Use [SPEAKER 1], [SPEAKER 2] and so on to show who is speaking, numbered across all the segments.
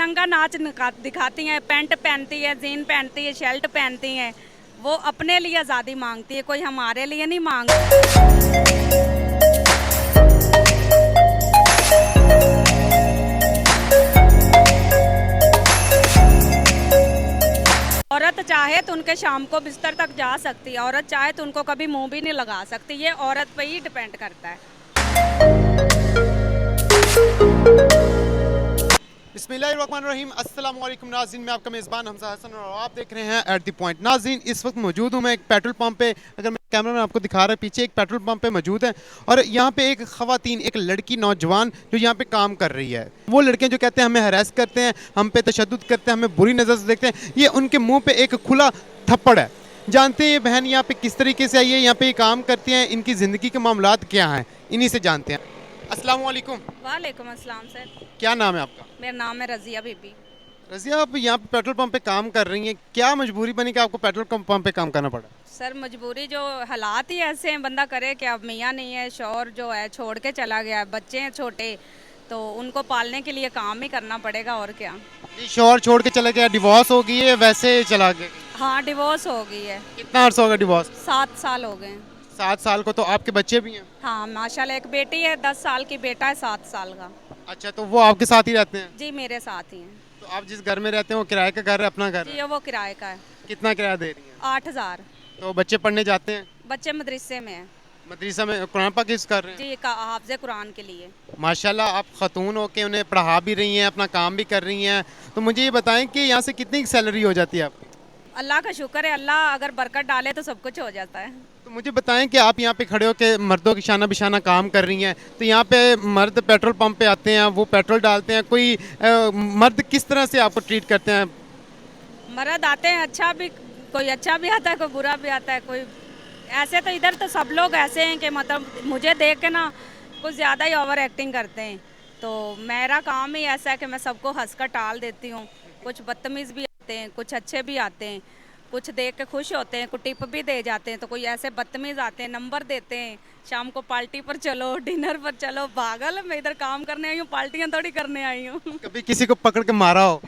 [SPEAKER 1] नंगा नाच दिखाती हैं, पैंट पहनती है, जीन पहनती है, शर्ट पहनती हैं। वो अपने लिए आज़ादी मांगती है, कोई हमारे लिए नहीं मांगती। औरत चाहे तो उनके शाम को बिस्तर तक जा सकती है, औरत चाहे तो उनको कभी मुंह भी नहीं लगा सकती। ये औरत पे ही डिपेंड करता है।
[SPEAKER 2] बिस्मिल्लाहिर्रहमानिर्रहीम, अस्सलाम वालेकुम नाज़रीन, मैं आपका मेज़बान हमजा हसन और आप देख रहे हैं एट द पॉइंट। नाज़रीन, इस वक्त मौजूद हूँ मैं एक पेट्रोल पंप पे। अगर मैं कैमरा में आपको दिखा रहा है, पीछे एक पेट्रोल पंप पे मौजूद है और यहाँ पे एक ख़वातीन, एक लड़की नौजवान जो यहाँ पे काम कर रही है। वो लड़कियाँ जो कहते हैं हमें हरास करते हैं, हम पे तशद्दुद करते हैं, हमें बुरी नज़र से देखते हैं, ये उनके मुँह पर एक खुला थप्पड़ है। जानते हैं ये बहन यहाँ पे किस तरीके से आई है, यहाँ पे ये काम करती हैं, इनकी ज़िंदगी के मामलात क्या हैं, इन्हीं से जानते हैं। अस्सलाम वालेकुम।
[SPEAKER 1] वालेकुम अस्सलाम सर।
[SPEAKER 2] क्या नाम है आपका?
[SPEAKER 1] मेरा नाम है रज़िया बीबी।
[SPEAKER 2] रज़िया, आप यहाँ पे पेट्रोल पंप पे काम कर रही हैं, क्या मजबूरी बनी कि आपको पेट्रोल पंप पे काम करना पड़ा?
[SPEAKER 1] सर मजबूरी, जो हालात ही ऐसे हैं, बंदा करे कि अब मियाँ नहीं है, शौहर जो है छोड़ के चला गया है, बच्चे हैं छोटे, तो उनको पालने के लिए काम ही करना पड़ेगा और क्या।
[SPEAKER 2] ये शौहर छोड़ के चला गया, डिवोर्स हो गई है, वैसे चला गया?
[SPEAKER 1] हाँ, डिवोर्स हो गई है।
[SPEAKER 2] कितना अर्सा होगा डिवोर्स?
[SPEAKER 1] 7 साल हो गए हैं।
[SPEAKER 2] 7 साल को। तो आपके बच्चे भी हैं?
[SPEAKER 1] हाँ माशाल्लाह, एक बेटी है 10 साल की, बेटा है 7 साल का।
[SPEAKER 2] अच्छा, तो वो आपके साथ ही रहते हैं?
[SPEAKER 1] जी मेरे साथ ही हैं।
[SPEAKER 2] तो आप जिस घर में रहते हैं वो किराए का घर है, अपना घर है?
[SPEAKER 1] जी वो किराए का है।
[SPEAKER 2] कितना किराया दे रही है?
[SPEAKER 1] 8000।
[SPEAKER 2] तो बच्चे पढ़ने जाते हैं?
[SPEAKER 1] बच्चे मदरसे में हैं।
[SPEAKER 2] मदरसा में कुरान पाक हिफ्ज़ कर रहे हैं?
[SPEAKER 1] जी हाफ़िज़ कुरान के लिए।
[SPEAKER 2] माशाल्लाह, आप खतून हो के उन्हें पढ़ा भी रही हैं, अपना काम भी कर रही हैं। तो मुझे ये बताएं कि यहाँ से कितनी सैलरी हो जाती है आपकी?
[SPEAKER 1] अल्लाह का शुक्र है, अल्लाह अगर बरकत डाले तो सब कुछ हो जाता है।
[SPEAKER 2] तो मुझे बताएं कि आप यहाँ पे खड़े होकर मर्दों की शाना बिशाना काम कर रही हैं, तो यहाँ पे मर्द पेट्रोल पंप पे आते हैं, वो पेट्रोल डालते हैं, कोई मर्द किस तरह से आपको ट्रीट करते हैं?
[SPEAKER 1] मर्द आते हैं, अच्छा भी, कोई अच्छा भी आता है, कोई बुरा भी आता है, कोई ऐसे। तो इधर तो सब लोग ऐसे हैं कि मतलब मुझे देख के ना कुछ ज़्यादा ही ओवर एक्टिंग करते हैं। तो मेरा काम ही ऐसा है कि मैं सबको हंसकर टाल देती हूँ। कुछ बदतमीज़ भी आते हैं, कुछ अच्छे भी आते हैं, कुछ देख के खुश होते हैं, कुछ टिप भी दे जाते हैं। तो कोई ऐसे बदतमीज़ आते हैं, नंबर देते हैं, शाम को पार्टी पर चलो, डिनर पर चलो। पागल, मैं इधर काम करने आई हूँ, पार्टियाँ थोड़ी करने आई हूँ।
[SPEAKER 2] कभी किसी को पकड़ के मारा हो?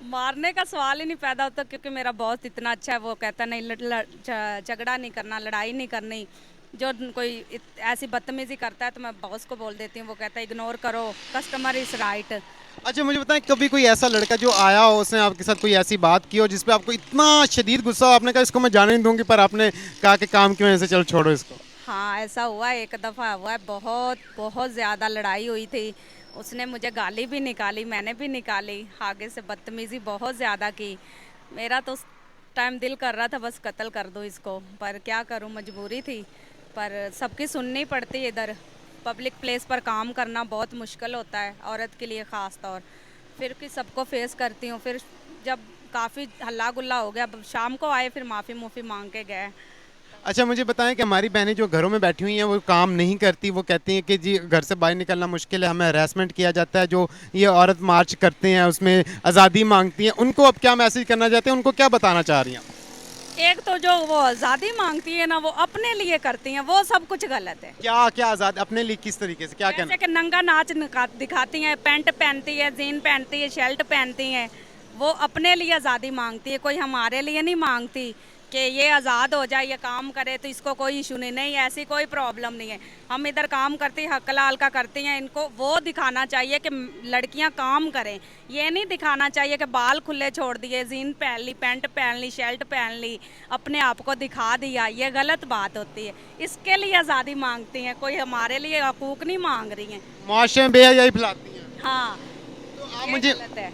[SPEAKER 1] मारने का सवाल ही नहीं पैदा होता, क्योंकि मेरा बॉस इतना अच्छा है, वो कहता नहीं झगड़ा नहीं करना, लड़ाई नहीं करनी। जो कोई ऐसी बदतमीजी करता है तो मैं बॉस को बोल देती हूँ, वो कहता है इग्नोर करो, कस्टमर इज़ राइट।
[SPEAKER 2] अच्छा, मुझे बताएं, कभी कोई ऐसा लड़का जो आया हो, उसने आपके साथ कोई ऐसी बात की हो जिस पे आपको इतना शदीद गुस्सा हो, आपने कहा इसको मैं जाने नहीं दूंगी, पर आपने कहा कि काम की वजह से चलो छोड़ो इसको?
[SPEAKER 1] हाँ ऐसा हुआ है, एक दफ़ा हुआ है, बहुत बहुत ज़्यादा लड़ाई हुई थी। उसने मुझे गाली भी निकाली, मैंने भी निकाली, आगे से बदतमीज़ी बहुत ज़्यादा की। मेरा तो उस टाइम दिल कर रहा था बस कत्ल कर दो इसको, पर क्या करूँ, मजबूरी थी। पर सबकी सुननी पड़ती है। इधर पब्लिक प्लेस पर काम करना बहुत मुश्किल होता है, औरत के लिए ख़ास तौर। फिर कि सबको फेस करती हूँ। फिर जब काफ़ी हल्ला गुल्ला हो गया, शाम को आए, फिर माफ़ी मुफ़ी मांग के गए।
[SPEAKER 2] अच्छा, मुझे बताएं कि हमारी बहनें जो घरों में बैठी हुई हैं वो काम नहीं करती, वो कहती हैं कि जी घर से बाहर निकलना मुश्किल है, हमें हरासमेंट किया जाता है, जो ये औरत मार्च करते हैं उसमें आज़ादी मांगती हैं, उनको अब क्या मैसेज करना चाहते हैं, उनको क्या बताना चाह रही हैं?
[SPEAKER 1] एक तो जो वो आज़ादी मांगती है ना, वो अपने लिए करती हैं, वो सब कुछ गलत है।
[SPEAKER 2] क्या क्या आज़ाद अपने लिए किस तरीके से, क्या कहना?
[SPEAKER 1] जैसे कि नंगा नाच दिखाती हैं, पैंट पहनती है, जीन पहनती है, शर्ट पहनती हैं। वो अपने लिए आज़ादी मांगती है, कोई हमारे लिए नहीं मांगती कि ये आज़ाद हो जाए, ये काम करे तो इसको कोई इशू नहीं, ऐसी कोई प्रॉब्लम नहीं है। हम इधर काम करती, हक लाल का करती हैं। इनको वो दिखाना चाहिए कि लड़कियां काम करें, ये नहीं दिखाना चाहिए कि बाल खुले छोड़ दिए, जीन पहन ली, पैंट पहन ली, शर्ट पहन ली, अपने आप को दिखा दिया। ये गलत बात होती है। इसके लिए आज़ादी मांगती हैं, कोई हमारे लिए हकूक़ नहीं मांग रही हैं।
[SPEAKER 2] मुआशरे में बेहयाई फैलाती हैं।
[SPEAKER 1] हाँ,
[SPEAKER 2] तो आप
[SPEAKER 1] ये
[SPEAKER 2] मुझे
[SPEAKER 1] गलत है।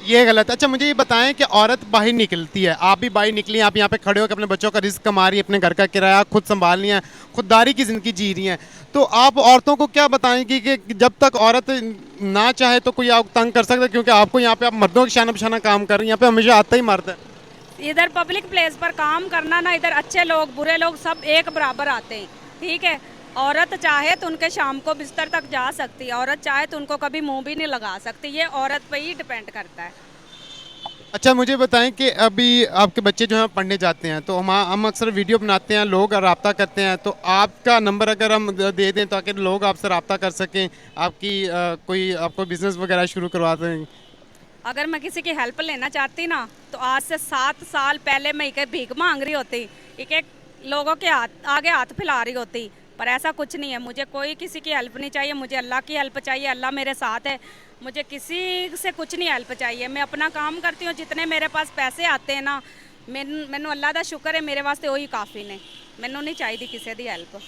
[SPEAKER 2] ये गलत। अच्छा, मुझे ये बताएं कि औरत बाहर निकलती है, आप भी बाहर निकली, आप यहाँ पे खड़े होकर अपने बच्चों का रिस्क कमा रही है, अपने घर का किराया खुद संभाल रही हैं, खुददारी की ज़िंदगी जी रही हैं, तो आप औरतों को क्या बताएंगी कि जब तक औरत ना चाहे तो कोई आप तंग कर सकता है? क्योंकि आपको यहाँ पे आप मर्दों के शाना बिशाना काम कर रही हैं, यहाँ पे हमेशा आता ही मर्द है।
[SPEAKER 1] इधर पब्लिक प्लेस पर काम करना ना, इधर अच्छे लोग बुरे लोग सब एक बराबर आते हैं, ठीक है। औरत चाहे तो उनके शाम को बिस्तर तक जा सकती है, औरत चाहे तो उनको कभी मुंह भी नहीं लगा सकती। ये औरत पे ही डिपेंड करता है।
[SPEAKER 2] अच्छा, मुझे बताएं कि अभी आपके बच्चे जो हैं पढ़ने जाते हैं, तो हम अक्सर वीडियो बनाते हैं, लोग रब्ता करते हैं, तो आपका नंबर अगर हम दे दें ताकि लोग आपसे रब्ता कर सकें, आपकी कोई आपको बिज़नेस वगैरह शुरू करवा दें?
[SPEAKER 1] अगर मैं किसी की हेल्प लेना चाहती ना तो आज से 7 साल पहले मैं एक भीख मांग रही होती, एक एक लोगों के आगे हाथ फैला रही होती। पर ऐसा कुछ नहीं है, मुझे कोई किसी की हेल्प नहीं चाहिए, मुझे अल्लाह की हेल्प चाहिए। अल्लाह मेरे साथ है, मुझे किसी से कुछ नहीं हेल्प चाहिए। मैं अपना काम करती हूँ, जितने मेरे पास पैसे आते हैं ना, मैनू अल्लाह का शुक्र है, मेरे वास्ते वही काफ़ी ने। मैनू नहीं चाहिए किसी की हेल्प।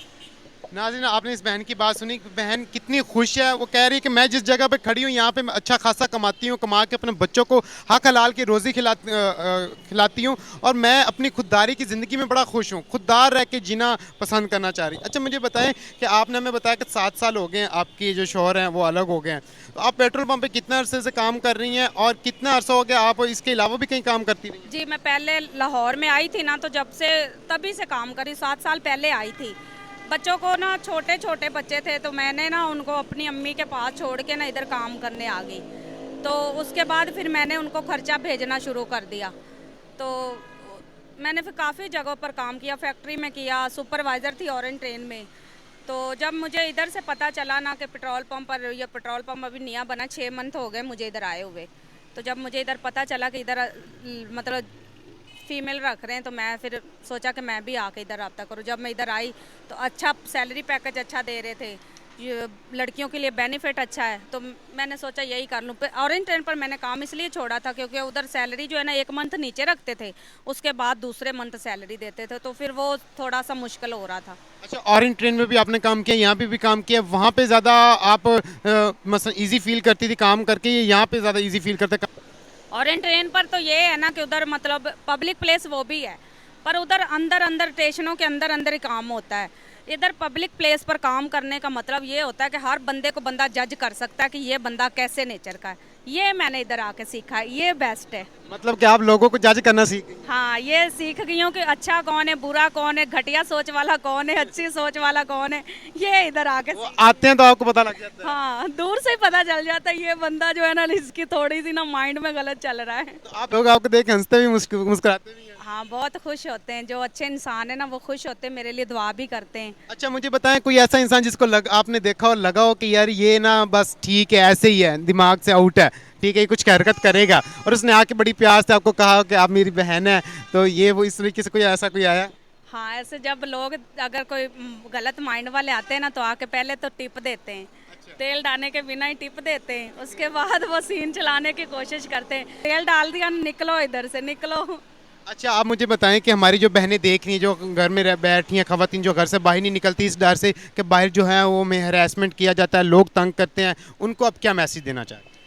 [SPEAKER 2] नाज़रीन, आपने इस बहन की बात सुनी, बहन कितनी खुश है। वो कह रही है कि मैं जिस जगह पे खड़ी हूँ यहाँ पे मैं अच्छा खासा कमाती हूँ, कमा के अपने बच्चों को हक हलाल की रोज़ी खिलाती हूँ, और मैं अपनी खुददारी की ज़िंदगी में बड़ा खुश हूँ, खुददार रह के जीना पसंद करना चाह रही। अच्छा, मुझे बताएं कि आपने हमें बताया कि 7 साल हो गए हैं, आपके जो शौहर हैं वो अलग हो गए हैं, तो आप पेट्रोल पंप पे कितने अरसे से काम कर रही हैं और कितना अरसा हो गया आप इसके अलावा भी कहीं काम करती रही?
[SPEAKER 1] जी, मैं पहले लाहौर में आई थी ना, तो जब से तभी से काम करी, 7 साल पहले आई थी। बच्चों को ना, छोटे छोटे बच्चे थे, तो मैंने ना उनको अपनी अम्मी के पास छोड़ के ना इधर काम करने आ गई। तो उसके बाद फिर मैंने उनको खर्चा भेजना शुरू कर दिया। तो मैंने फिर काफ़ी जगहों पर काम किया, फैक्ट्री में किया, सुपरवाइज़र थी ऑरेंज ट्रेन में। तो जब मुझे इधर से पता चला ना कि पेट्रोल पंप पर, ये पेट्रोल पंप अभी नया बना, 6 मंथ हो गए मुझे इधर आए हुए। तो जब मुझे इधर पता चला कि इधर मतलब फीमेल रख रहे हैं, तो मैं फिर सोचा कि मैं भी आके इधर रब्ता करूँ। जब मैं इधर आई तो अच्छा सैलरी पैकेज अच्छा दे रहे थे, ये लड़कियों के लिए बेनिफिट अच्छा है, तो मैंने सोचा यही कर लूँ। ऑरेंज ट्रेन पर मैंने काम इसलिए छोड़ा था क्योंकि उधर सैलरी जो है ना 1 मंथ नीचे रखते थे, उसके बाद दूसरे मंथ सैलरी देते थे, तो फिर वो थोड़ा सा मुश्किल हो रहा था।
[SPEAKER 2] अच्छा, ऑरेंज ट्रेन में भी आपने काम किया, यहाँ पे भी काम किया, वहाँ पे ज़्यादा आप मतलब ईजी फील करती थी काम करके, ये यहाँ पे ज़्यादा ईजी फील करते?
[SPEAKER 1] ऑरेंज ट्रेन पर तो ये है ना कि उधर मतलब पब्लिक प्लेस वो भी है, पर उधर अंदर अंदर स्टेशनों के अंदर अंदर ही काम होता है। इधर पब्लिक प्लेस पर काम करने का मतलब ये होता है कि हर बंदे को बंदा जज कर सकता है कि ये बंदा कैसे नेचर का है। ये मैंने इधर आके सीखा है, ये बेस्ट है।
[SPEAKER 2] मतलब कि आप लोगों को जज करना सीख गई।
[SPEAKER 1] हाँ, ये सीख गई हूँ कि अच्छा कौन है, बुरा कौन है, घटिया सोच वाला कौन है, अच्छी सोच वाला कौन है, ये इधर आके
[SPEAKER 2] आते हैं तो आपको पता लग जाता है।
[SPEAKER 1] हाँ, दूर से ही पता चल जाता है ये बंदा जो है ना, इसकी थोड़ी सी ना माइंड में गलत चल रहा है।
[SPEAKER 2] तो आप लोग आपको देख के हंसते भी मुस्कुराते भी हैं।
[SPEAKER 1] हाँ, बहुत खुश होते हैं, जो अच्छे इंसान है ना वो खुश होते हैं, मेरे लिए दुआ भी करते हैं।
[SPEAKER 2] अच्छा, मुझे बताएं कोई ऐसा इंसान जिसको आपने देखा और लगा हो कि यार ये ना बस ठीक है, ऐसे ही है, दिमाग से आउट है, ठीक है, ये कुछ हरकत करेगा, और उसने आके बड़ी प्यार से आपको कहा कि आप मेरी बहन है, तो ये वो इस तरीके से कोई ऐसा कोई आया?
[SPEAKER 1] हाँ, ऐसे जब लोग अगर कोई गलत माइंड वाले आते हैं ना, तो आके पहले तो टिप देते हैं। तेल डालने के बिना ही टिप देते हैं, उसके बाद वो सीन चलाने की कोशिश करते हैं, तेल डाल दिया, निकलो इधर से निकलो।
[SPEAKER 2] अच्छा, आप मुझे बताएं कि हमारी जो बहनें देख रही हैं, जो घर में बैठी हैं, खवातीन जो घर से बाहर नहीं निकलती इस डर से कि बाहर जो है वो में हरासमेंट किया जाता है, लोग तंग करते हैं, उनको आप क्या मैसेज देना चाहते हैं?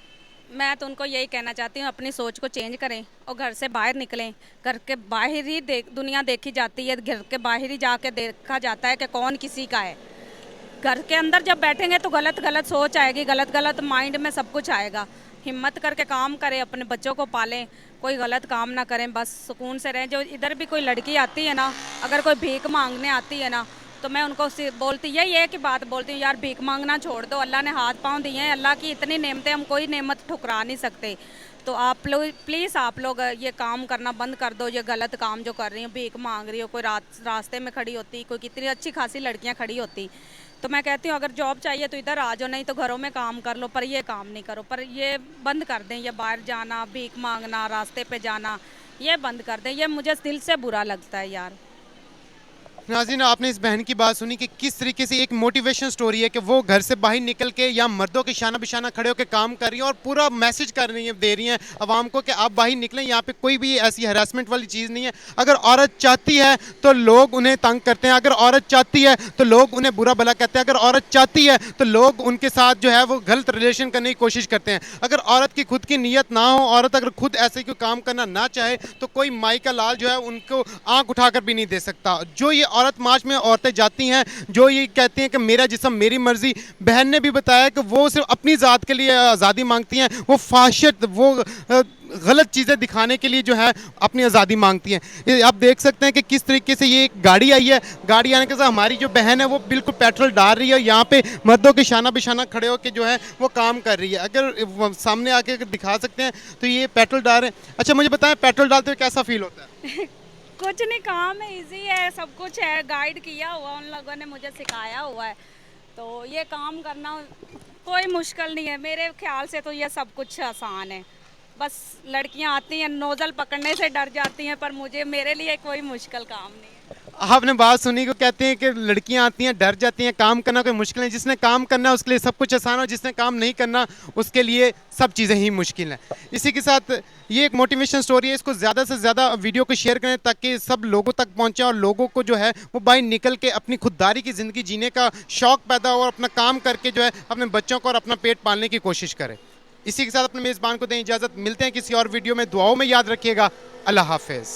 [SPEAKER 1] मैं तो उनको यही कहना चाहती हूँ, अपनी सोच को चेंज करें और घर से बाहर निकलें। घर के बाहर ही दुनिया देखी जाती है, घर के बाहर ही जाके देखा जाता है कि कौन किसी का है। घर के अंदर जब बैठेंगे तो गलत गलत सोच आएगी, गलत गलत माइंड में सब कुछ आएगा। हिम्मत करके काम करें, अपने बच्चों को पालें, कोई गलत काम ना करें, बस सुकून से रहें। जो इधर भी कोई लड़की आती है ना, अगर कोई भीख मांगने आती है ना, तो मैं उनको बोलती यही है कि बात बोलती हूँ, यार भीख मांगना छोड़ दो, अल्लाह ने हाथ पाँव दिए हैं, अल्लाह की इतनी नेमतें, हम कोई नेमत ठुकरा नहीं सकते। तो आप लोग प्लीज़, आप लोग ये काम करना बंद कर दो, ये गलत काम जो कर रही हो, भीख मांग रही हो, कोई रास्ते में खड़ी होती, कोई कितनी अच्छी खासी लड़कियाँ खड़ी होती, तो मैं कहती हूँ अगर जॉब चाहिए तो इधर आ जाओ, नहीं तो घरों में काम कर लो, पर ये काम नहीं करो। पर ये बंद कर दें, ये बाहर जाना, भीख मांगना, रास्ते पे जाना, ये बंद कर दें। ये मुझे दिल से बुरा लगता है यार।
[SPEAKER 2] नाज़रीन, आपने इस बहन की बात सुनी कि किस तरीके से एक मोटिवेशन स्टोरी है कि वो घर से बाहर निकल के या मर्दों के शाना बिशाना खड़े होकर काम कर रही हैं और पूरा मैसेज कर रही हैं, दे रही हैं आवाम को कि आप बाहर निकलें, यहाँ पे कोई भी ऐसी हरासमेंट वाली चीज़ नहीं है। अगर औरत चाहती है तो लोग उन्हें तंग करते हैं, अगर औरत चाहती है तो लोग उन्हें बुरा भला कहते हैं, अगर औरत चाहती है तो लोग उनके साथ जो है वो गलत रिलेशन करने की कोशिश करते हैं। अगर औरत की खुद की नीयत ना हो, औरत अगर खुद ऐसे कोई काम करना ना चाहे, तो कोई माई का लाल जो है उनको आँख उठाकर भी नहीं दे सकता। जो ये औरत मार्च में औरतें जाती हैं, जो ये कहती हैं कि मेरा जिस्म मेरी मर्जी, बहन ने भी बताया कि वो सिर्फ अपनी ज़ात के लिए आज़ादी मांगती हैं, वो फाहिशत, वो गलत चीज़ें दिखाने के लिए जो है अपनी आज़ादी मांगती हैं। आप देख सकते हैं कि किस तरीके से ये एक गाड़ी आई है, गाड़ी आने के साथ हमारी जो बहन है वो बिल्कुल पेट्रोल डाल रही है, यहाँ पे मर्दों के शाना बिशाना खड़े होकर जो है वो काम कर रही है। अगर सामने आके अगर दिखा सकते हैं तो ये पेट्रोल डाल रहे हैं। अच्छा, मुझे बताएं पेट्रोल डालते हुए कैसा फील होता है?
[SPEAKER 1] कुछ नहीं, काम है, इजी है, सब कुछ है, गाइड किया हुआ उन लोगों ने, मुझे सिखाया हुआ है, तो ये काम करना कोई मुश्किल नहीं है। मेरे ख्याल से तो ये सब कुछ आसान है, बस लड़कियां आती हैं नोजल पकड़ने से डर जाती हैं, पर मुझे मेरे लिए कोई मुश्किल काम नहीं है।
[SPEAKER 2] आपने बात सुनी को कहते हैं कि लड़कियां आती हैं डर जाती हैं, काम करना कोई मुश्किल नहीं, जिसने काम करना है उसके लिए सब कुछ आसान हो, जिसने काम नहीं करना उसके लिए सब चीज़ें ही मुश्किल हैं। इसी के साथ ये एक मोटिवेशन स्टोरी है, इसको ज़्यादा से ज़्यादा वीडियो को शेयर करें ताकि सब लोगों तक पहुंचे और लोगों को जो है वो बाहर निकल के अपनी खुददारी की ज़िंदगी जीने का शौक़ पैदा हो और अपना काम करके जो है अपने बच्चों को और अपना पेट पालने की कोशिश करें। इसी के साथ अपने मेज़बान को दें इजाज़त, मिलते हैं किसी और वीडियो में, दुआओं में याद रखिएगा। अल्लाह हाफिज़।